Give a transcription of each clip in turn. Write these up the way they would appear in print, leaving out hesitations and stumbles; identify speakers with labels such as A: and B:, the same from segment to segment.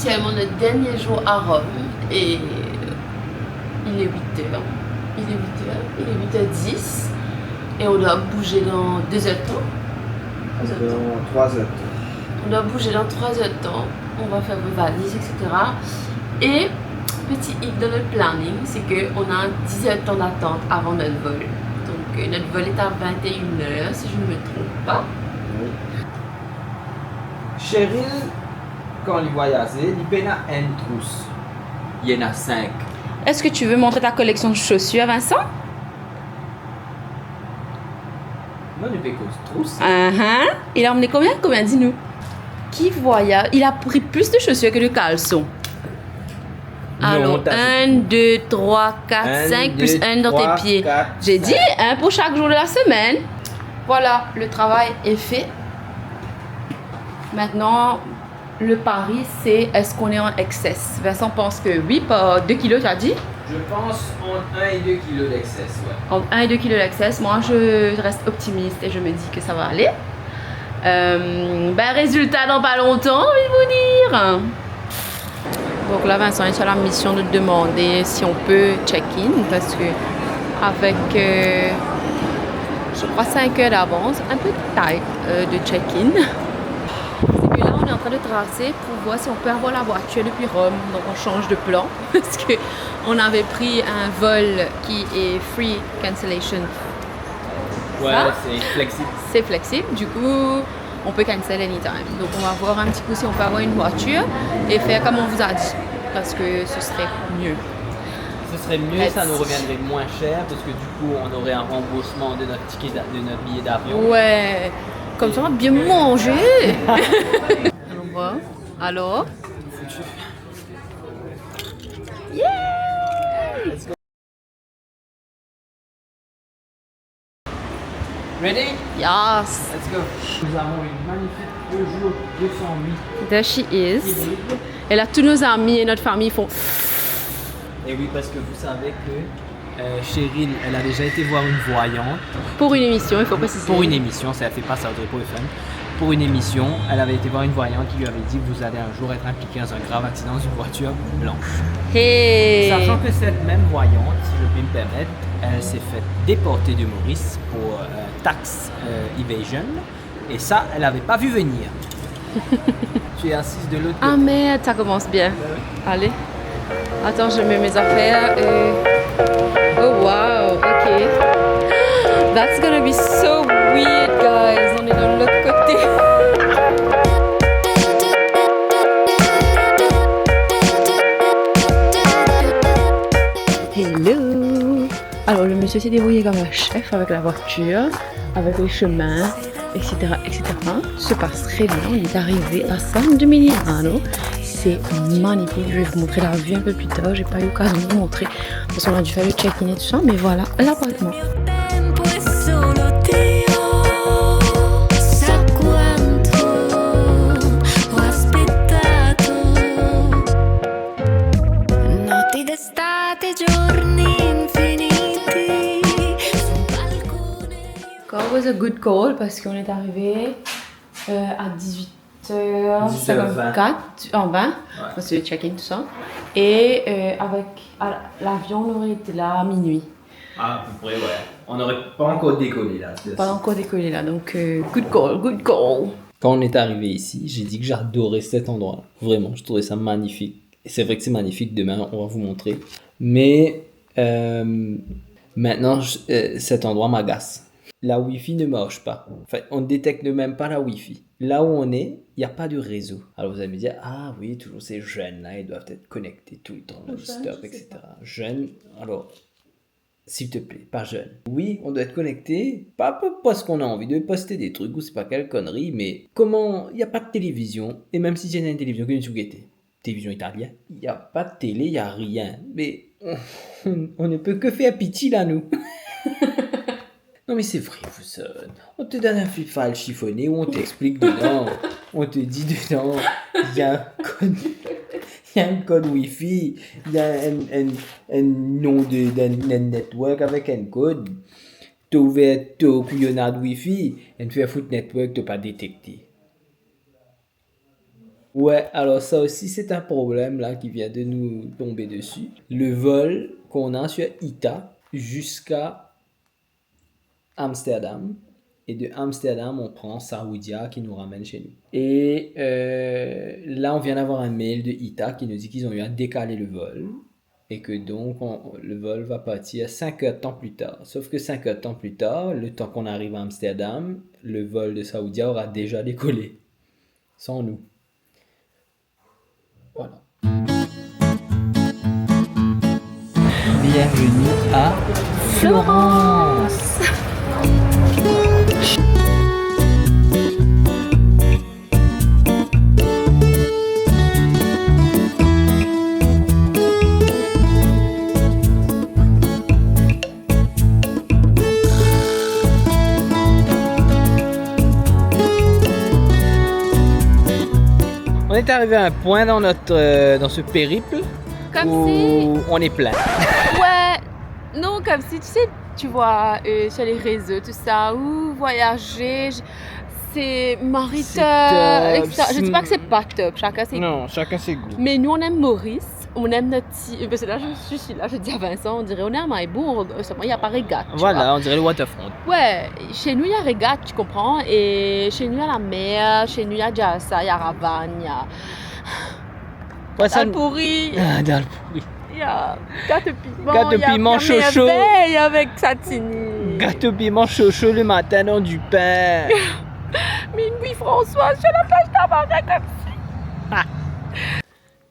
A: officiellement notre dernier jour à Rome et il est 8h. Il est 8h10 et on doit bouger dans 2 heures de temps.
B: Dans 3 heures.
A: On doit bouger dans 3 heures de temps. On va faire vos valises, etc. Et petit hic dans notre planning, c'est qu'on a 10 heures de temps d'attente avant notre vol. Donc notre vol est à 21h si je ne me trompe pas.
B: Oui. Cheryl, quand il voyageait, il a une trousse. Il y en a 5.
A: Est-ce que tu veux montrer ta collection de chaussures, Vincent?
B: Non, il fait cause trousse.
A: Il a emmené combien? Combien, dis-nous? Qui voyage? Il a pris plus de chaussures que de caleçons. Alors, 1, 2, 3, 4, 5, plus 1 dans tes pieds. J'ai dit 1 pour chaque jour de la semaine. Voilà, le travail est fait. Maintenant, le pari, c'est est-ce qu'on est en excess? Vincent pense que oui, pas 2 kilos, tu as dit?
B: Je pense entre 1 et 2 kilos d'excès, ouais.
A: Entre 1 et 2 kilos d'excess. Moi, je reste optimiste et je me dis que ça va aller. Résultat dans pas longtemps, je vais vous dire. Donc là, Vincent est sur la mission de demander si on peut check-in parce que avec, je crois, 5 heures d'avance, un peu tight de check-in. C'est que là, on est en train de tracer pour voir si on peut avoir la voiture depuis Rome. Donc on change de plan parce qu'on avait pris un vol qui est free cancellation.
B: Ouais, c'est flexible.
A: C'est flexible, du coup, on peut cancel anytime. Donc on va voir un petit coup si on peut avoir une voiture et faire comme on vous a dit, parce que ce serait mieux.
B: Ce serait mieux, ça nous reviendrait moins cher, parce que du coup, on aurait un remboursement de notre ticket, de notre billet d'avion.
A: Ouais, comme ça on va bien manger. Alors? Yeah!
B: Ready?
A: Yes!
B: Let's go. Nous avons une magnifique Peugeot 208.
A: There she is. Et là, tous nos amis et notre famille font...
B: Et oui, parce que vous savez que Cheryl, elle a déjà été voir une voyante.
A: Pour une émission, il faut préciser.
B: Pour une émission, ça ne fait pas ça pour les fans. Pour une émission, elle avait été voir une voyante qui lui avait dit vous allez un jour être impliqué dans un grave accident dans une voiture blanche.
A: Hey!
B: Sachant que cette même voyante, si je puis me permettre, elle s'est fait déporter de Maurice pour tax evasion. Et ça, elle n'avait pas vu venir. Tu es assise de l'autre côté.
A: Ah merde, ça commence bien. Allez. Attends, je mets mes affaires et... Oh wow, ok. That's gonna be so weird, guys. On est de l'autre côté. Hello. Alors, le monsieur s'est débrouillé comme un chef avec la voiture, avec les chemins, etc., etc. Se passe très bien. On est arrivé à San Dominiano. C'est magnifique. Je vais vous montrer la vue un peu plus tard. J'ai pas eu l'occasion de vous montrer parce qu'on a dû faire le check-in et tout ça. Mais voilà, l'appartement. It was a good call parce qu'on est arrivé à 18h54 en 20,
B: Ouais.
A: parce que le check-in tout ça, et avec l'avion on aurait été là à minuit.
B: Ah, à peu près, ouais. On n'aurait pas encore décollé là.
A: Pas encore décollé là, donc good call, good call.
B: Quand on est arrivé ici, j'ai dit que j'adorais cet endroit. Vraiment, je trouvais ça magnifique. Et c'est vrai que c'est magnifique, demain on va vous montrer. Mais maintenant, cet endroit m'agace. La Wi-Fi ne marche pas. Enfin, on ne détecte même pas la Wi-Fi. Là où on est, il n'y a pas de réseau. Alors vous allez me dire, ah oui, toujours ces jeunes-là, ils doivent être connectés tout le temps, non-stop, etc. Jeunes, alors, s'il te plaît, pas jeunes. Oui, on doit être connecté, pas parce qu'on a envie de poster des trucs ou c'est pas quelle connerie, mais comment, il n'y a pas de télévision, et même si il y a une télévision, que nous télévision italienne, il n'y a pas de télé, il n'y a rien. Mais on ne peut que faire pitié là, nous. Non mais c'est vrai, on te donne un file chiffonné où on t'explique dedans, on te dit dedans, il y a un code Wi-Fi, il y a un nom d'un network avec un code, tu as ouvert ton couillonnade Wi-Fi, et tu fais foutre network, tu n'as pas détecté. Ouais, alors ça aussi c'est un problème là qui vient de nous tomber dessus. Le vol qu'on a sur Ita jusqu'à Amsterdam. Et de Amsterdam, on prend Saoudia qui nous ramène chez nous. Et là, on vient d'avoir un mail de Ita qui nous dit qu'ils ont eu à décaler le vol. Et que donc, le vol va partir 5 heures de temps plus tard. Sauf que 5 heures de temps plus tard, le temps qu'on arrive à Amsterdam, le vol de Saoudia aura déjà décollé. Sans nous. Voilà. Bienvenue à Florence. On est arrivé à un point dans ce périple
A: Comme
B: où
A: si...
B: on est plein.
A: Ouais, non, comme si, tu sais, tu vois, sur les réseaux, tout ça, ou voyager, c'est Maurice,
B: C'est top.
A: etc. Je dis pas que c'est pas top, chacun c'est...
B: Non, chacun ses goûts.
A: Mais nous, on aime Maurice, on aime notre petit... Parce que là, je suis là, je dis à Vincent, on dirait, on aime Maïbou, seulement il n'y a pas régate, tu vois.
B: Voilà, on dirait le waterfront.
A: Ouais, chez nous, il y a régate, tu comprends, et chez nous, il y a la mer, chez nous, il y a Jassa, il y a Ravane, il y a...
B: Ouais, ça...
A: Dalpouri,
B: Ah, Dalpouri.
A: il y a gâteau piment,
B: Gâteau
A: il y a
B: piment chocho.
A: merveille avec Satini.
B: Gâteau piment chocho le matin dans du pain.
A: Minuit Françoise sur la plage d'Amarin comme ça.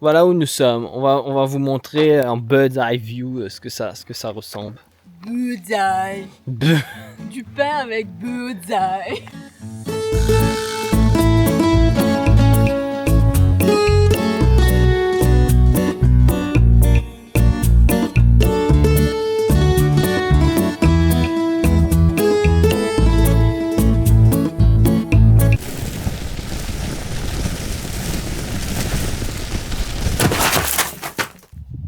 B: Voilà où nous sommes. On va vous montrer en bird's eye view ce que ça ressemble.
A: Bird's eye. Du pain avec bird's eye.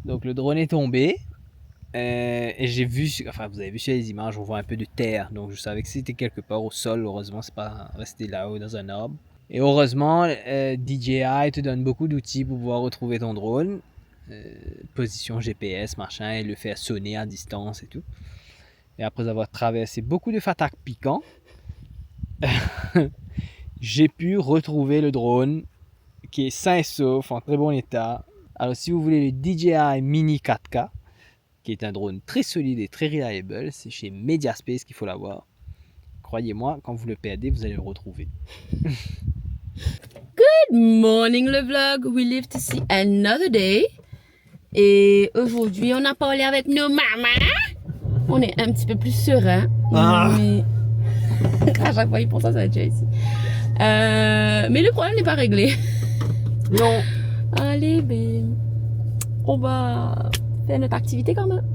B: Donc le drone est tombé. Et j'ai vu, enfin vous avez vu sur les images, on voit un peu de terre. Donc je savais que c'était quelque part au sol. Heureusement, c'est pas resté là-haut dans un arbre. Et heureusement, DJI te donne beaucoup d'outils pour pouvoir retrouver ton drone. Position GPS, machin, et le faire sonner à distance et tout. Et après avoir traversé beaucoup de fataks piquants, j'ai pu retrouver le drone qui est sain et sauf, en très bon état. Alors si vous voulez le DJI Mini 4K, qui est un drone très solide et très reliable, c'est chez Mediaspace qu'il faut l'avoir. Croyez-moi, quand vous le perdez, vous allez le retrouver.
A: Good morning le vlog, we live to see another day. Et aujourd'hui, on a parlé avec nos mamans. On est un petit peu plus serein. Oui. À chaque fois, ils pensent à ça déjà ici. Mais le problème n'est pas réglé.
B: Non.
A: Allez, ben, on va faire notre activité quand même.